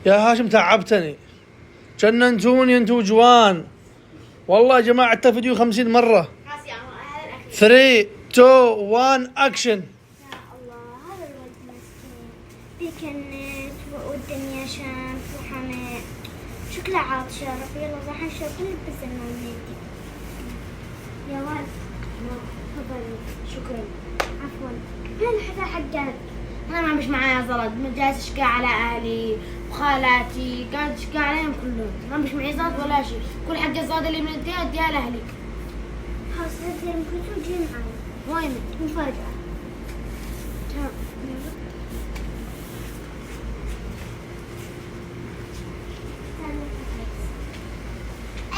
يا هاشم تعبتني، جننتوني انتو جوان والله يا جماعة. حتى فيديو 50 مرة. 3 2 1 اكشن. يا الله هذا الولد مسكين بيكنت والدنيا شمس وحماء، شكله عاطش. يا رب يلا راح نشوف نلبس المايو. يا ولد تفضل. شكرا. عفوا. هذا حقك. انا ما مش معايا زلط، جالس اشقى على اهلي وخالاتي، قاعد اشقى عليهم كلهم، ما مش معي زاد ولا شيء، كل حق الزاد اللي من اديها اديها لاهلي. خلاص هذا المكتوب جاي معي. وين؟ مفاجأة. تمام.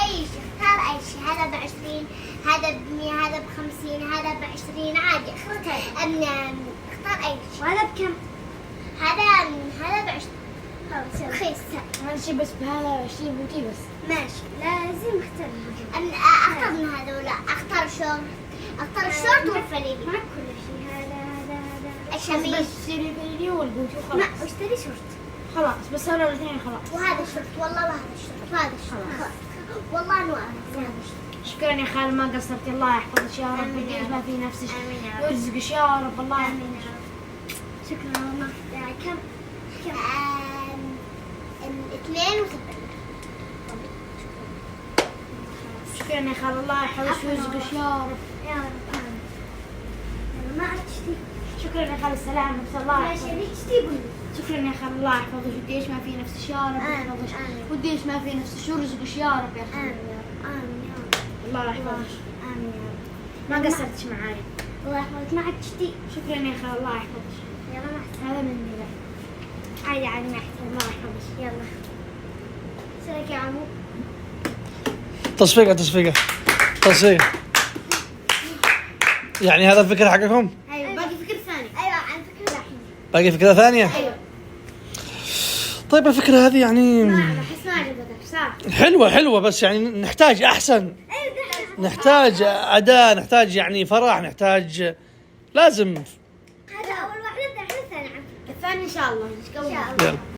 أي شيء اختار أي شيء، هذا ب20، هذا ب100، هذا ب50، هذا ب20 عادي. اختار أي شيء. وهذا بكم؟ هذا ب20. خلاص رخيص. هذا شيء بس بهذا شيء بوتي بس. ماشي لازم اختار. اختار من هذول. اختار الشورت والفانيلي. معك كل شيء. هذا الشميز. بس اشتري الفانيلي والبوتي وخلاص. لا اشتري شورت. خلاص بس هذول الاثنين خلاص. وهذا الشورت والله، وهذا الشورت وهذا الشورت والله انه هذا الشورت. شكرا يا خال ما قصرتي، الله يحفظك يا رب ويجعل ما في نفسك ويرزقك يا رب. الله يحفظك. شكرا والله. كم 72. شكرا يا خال، الله يحفظك ويرزقك يا رب. يا رب آمين. يلا ما عاد تشتي. شكرا يا خال السلامة، بس الله ماشي يحفظك. اللي تشتي بني. شكرا يا خال، الله يحفظك وديش ما في نفسك يا رب يحفظك، وديش ما في نفسك ويرزقك يا رب يا خال. آمين يا رب. آمين يا رب. الله يحفظك. آمين يا رب. ما قصرتش معاي. الله يحفظك. ما عاد تشتي. شكرا يا خال، الله يحفظك. يلا مع السلامة. هذا مني بقى. عادي عادي مع السلامة. الله يحفظك. يلا سلك يا عمو. تصفيقة يعني هذا الفكرة حقكم؟ ايوه باقي فكرة ثانية. ايوه عن فكرة الحين. باقي فكرة ثانية؟ ايوه. طيب الفكرة هذه يعني احس ما عجبتك صح؟ حلوة بس يعني نحتاج أحسن، نحتاج أداء، نحتاج يعني فرح، نحتاج لازم. هذا أول واحدة الثانية. الثاني إن شاء الله. إن شاء الله. يلا.